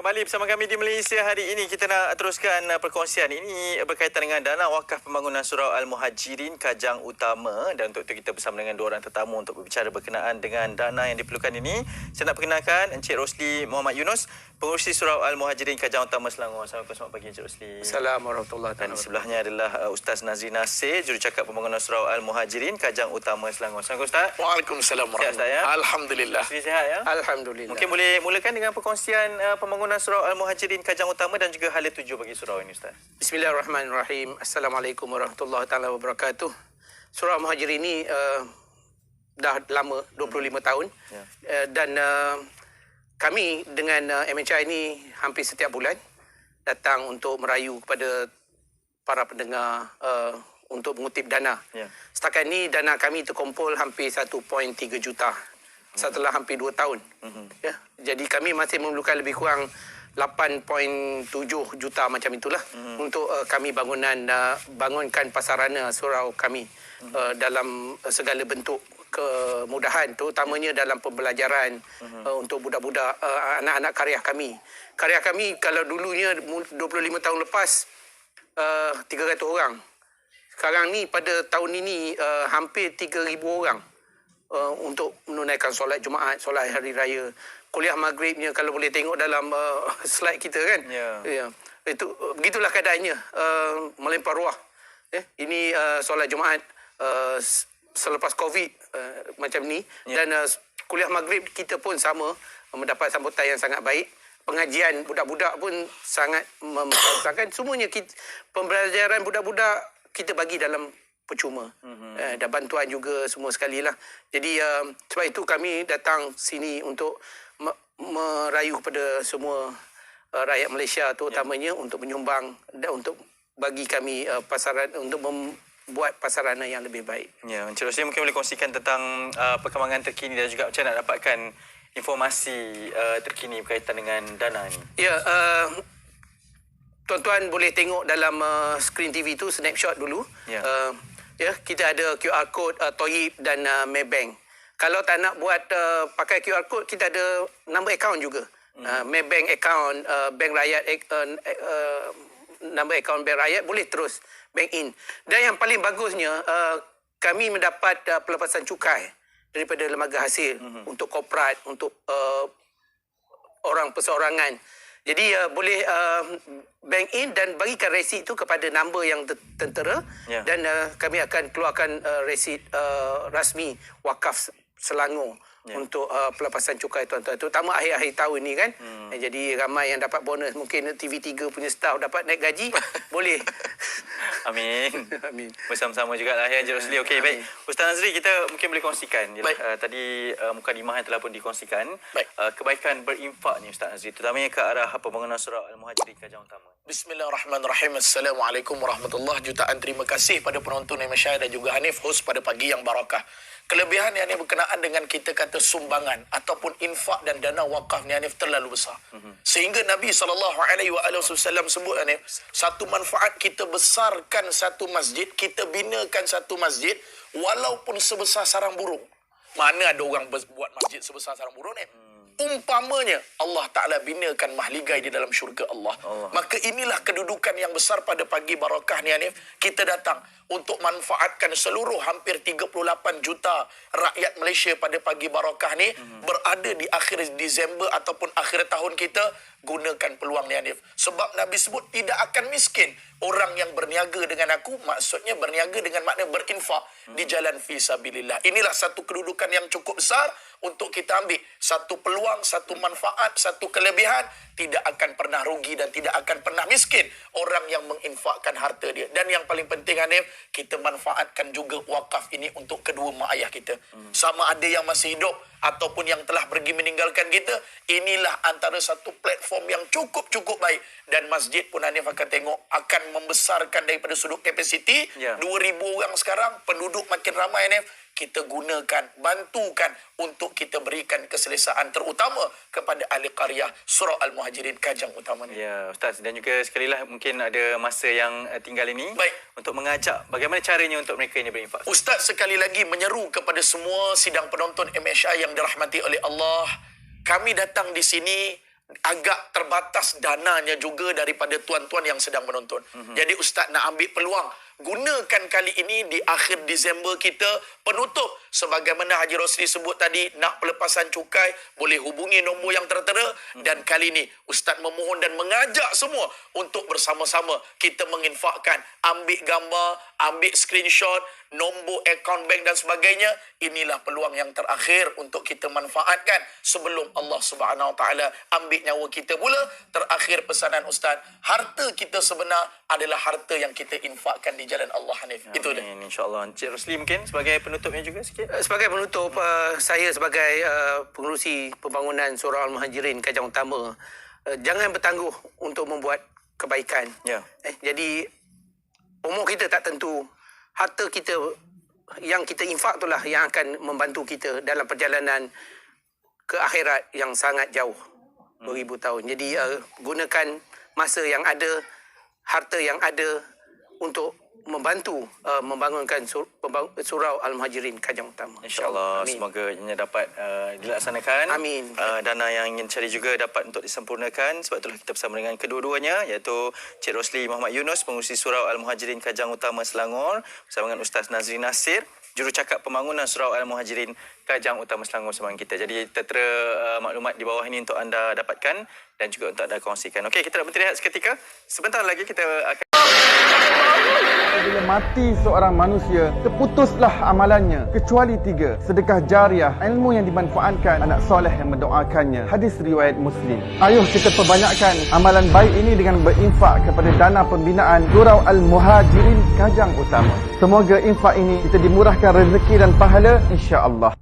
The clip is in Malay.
kembali bersama kami di Malaysia hari ini. Kita nak teruskan perkongsian ini berkaitan dengan dana wakaf pembangunan Surau Al-Muhajirin Kajang Utama, dan untuk itu kita bersama dengan dua orang tetamu untuk berbicara berkenaan dengan dana yang diperlukan ini. Saya nak perkenalkan Encik Rosli Muhammad Yunus, pengurusi Surau Al-Muhajirin Kajang Utama Selangor. Assalamualaikum, selamat pagi Encik Rosli. Assalamualaikum warahmatullahi Dan di wabarakatuh. sebelahnya adalah Ustaz Nazri Nasir, jurucakap pembangunan Surau Al-Muhajirin Kajang Utama Selangor. Assalamualaikum Ustaz. Waalaikumsalam warahmatullahi Sihat, Ustaz, ya? Alhamdulillah. Rosli sihat, ya? Alhamdulillah. Mungkin boleh mulakan dengan perkongsian pembangunan Surau Al-Muhajirin Kajang Utama dan juga hala tuju bagi surau ini, Ustaz. Bismillahirrahmanirrahim. Assalamualaikum warahmatullahi taala wabarakatuh. Surau Al-Muhajirin ini dah lama, 25 tahun. Ya. Dan kami dengan MHI ini hampir setiap bulan datang untuk merayu kepada para pendengar untuk mengutip dana. Ya. Setakat ini dana kami terkumpul hampir 1.3 juta setelah hampir 2 tahun. Ya. Jadi kami masih memerlukan lebih kurang 8.7 juta macam itulah untuk kami bangunkan prasarana surau kami dalam segala bentuk kemudahan, terutamanya dalam pembelajaran untuk budak-budak, anak-anak karya kami. Karya kami kalau dulunya 25 tahun lepas 300 orang. Sekarang ni pada tahun ini hampir 3,000 orang untuk menunaikan solat Jumaat, solat hari raya. Kuliah maghribnya kalau boleh tengok dalam slide kita kan. Ya. Itu begitulah keadaannya, melimpah ruah. Ini solat Jumaat selepas Covid macam ni. Ya. Dan kuliah maghrib kita pun sama, mendapat sambutan yang sangat baik. Pengajian budak-budak pun sangat memperkenalkan. Semuanya pembelajaran budak-budak kita bagi dalam percuma. Dan bantuan juga semua sekali lah. Jadi sebab itu kami datang sini untuk merayu kepada semua rakyat Malaysia terutamanya untuk menyumbang dan untuk bagi kami pasaran, untuk membuat pasarana yang lebih baik. Ya, Encik Rosli mungkin boleh kongsikan tentang perkembangan terkini dan juga macam nak dapatkan informasi terkini berkaitan dengan dana ni. Ya, tuan-tuan boleh tengok dalam skrin TV tu snapshot dulu. Ya. Kita ada QR code Toyib dan Maybank. Kalau tak nak buat pakai QR code, kita ada number account juga. Maybank account, Bank Rakyat, number account Bank Rakyat boleh terus bank in. Dan yang paling bagusnya, kami mendapat pelepasan cukai daripada lembaga hasil untuk korporat, untuk orang perseorangan. Jadi boleh bank in dan bagikan resit itu kepada number yang tertera. Ya. Dan kami akan keluarkan resit rasmi wakaf Selangor. Ya. Untuk pelepasan cukai tuan-tuan, terutama akhir-akhir tahun ni kan. Jadi ramai yang dapat bonus, mungkin TV3 punya staff dapat naik gaji. Boleh. Amin. Amin. Bersama-sama jugalah ya Encik Rosli. Okey, baik. Ustaz Nazri, kita mungkin boleh kongsikan. Baik. Tadi mukadimah yang telah pun dikongsikan. Baik. Kebaikan berinfak ni Ustaz Nazri, terutamanya ke arah pembangunan Surau Al-Muhajirin Kajang Utama. Bismillahirrahmanirrahim. Assalamualaikum warahmatullahi. Jutaan terima kasih pada penonton MSI dan juga Hanif, host pada pagi yang barakah. Kelebihan yang ini berkenaan dengan kita kata sumbangan ataupun infak dan dana wakaf ni Hanif terlalu besar. Sehingga Nabi SAW sebut Hanif, satu manfaat kita besarkan satu masjid, kita binakan satu masjid walaupun sebesar sarang burung. Mana ada orang buat masjid sebesar sarang burung ni? Umpamanya Allah Ta'ala binakan mahligai di dalam syurga Allah. Maka inilah kedudukan yang besar pada pagi barakah ni Hanif. Kita datang untuk manfaatkan seluruh hampir 38 juta rakyat Malaysia pada pagi barakah ni berada di akhir Disember ataupun akhir tahun kita. Gunakan peluang ni Hanif. Sebab Nabi sebut tidak akan miskin orang yang berniaga dengan aku. Maksudnya berniaga dengan makna berinfak di jalan fisabilillah. Inilah satu kedudukan yang cukup besar untuk kita ambil. Satu peluang, satu manfaat, satu kelebihan. Tidak akan pernah rugi dan tidak akan pernah miskin orang yang menginfakkan harta dia. Dan yang paling penting Hanif, kita manfaatkan juga wakaf ini untuk kedua mak ayah kita. Sama ada yang masih hidup ataupun yang telah pergi meninggalkan kita. Inilah antara satu platform yang cukup baik. Dan masjid pun Hanif akan tengok akan membesarkan daripada sudut kapasiti. Ya. 2,000 orang sekarang, penduduk makin ramai Hanif. Kita gunakan, bantukan untuk kita berikan keselesaan terutama kepada ahli qaryah Surau Al-Muhajirin Kajang Utama ni. Ya, Ustaz. Dan juga sekali lah mungkin ada masa yang tinggal ini. Baik. Untuk mengajak bagaimana caranya untuk mereka ini berinfak. Ustaz sekali lagi menyeru kepada semua sidang penonton MSI yang dirahmati oleh Allah. Kami datang di sini agak terbatas dananya juga daripada tuan-tuan yang sedang menonton. Jadi Ustaz nak ambil peluang, gunakan kali ini di akhir Disember kita penutup, sebagaimana Haji Rosli sebut tadi, nak pelepasan cukai boleh hubungi nombor yang tertera. Dan kali ini Ustaz memohon dan mengajak semua untuk bersama-sama kita menginfakkan, ambil gambar, ambil screenshot, nombor akaun bank dan sebagainya. Inilah peluang yang terakhir untuk kita manfaatkan sebelum Allah Subhanahu Wa Taala ambil nyawa kita pula. Terakhir pesanan Ustaz, harta kita sebenar adalah harta yang kita infakkan di jalan Allah, Hanif. Itu dia. InsyaAllah. Encik Rosli mungkin sebagai penutupnya juga sikit. Sebagai penutup, saya sebagai pengerusi pembangunan Surau Al-Muhajirin Kajang Utama, jangan bertangguh untuk membuat kebaikan. Ya. Jadi umur kita tak tentu. Harta kita yang kita infak itulah yang akan membantu kita dalam perjalanan ke akhirat yang sangat jauh, beribu tahun. Jadi gunakan masa yang ada, harta yang ada untuk membantu membangunkan Surau Al-Muhajirin Kajang Utama. InsyaAllah, semoga ianya dapat dilaksanakan. Amin. Dana yang ingin cari juga dapat untuk disempurnakan. Sebab itulah kita bersama dengan kedua-duanya, iaitu Cik Rosli Muhammad Yunus, pengurusi Surau Al-Muhajirin Kajang Utama Selangor, bersama dengan Ustaz Nazri Nasir, jurucakap pembangunan Surau Al-Muhajirin Kajang Utama Selangor bersama kita. Jadi tertera maklumat di bawah ini untuk anda dapatkan dan juga untuk anda kongsikan. Okey, kita nak berhenti seketika. Sebentar lagi kita akan... Bila mati seorang manusia, terputuslah amalannya kecuali 3. Sedekah jariah, ilmu yang dimanfaatkan, anak soleh yang mendoakannya. Hadis riwayat Muslim. Ayuh kita perbanyakkan amalan baik ini dengan berinfak kepada dana pembinaan Surau Al-Muhajirin Kajang Utama. Semoga infak ini kita dimurahkan rezeki dan pahala, insya-Allah.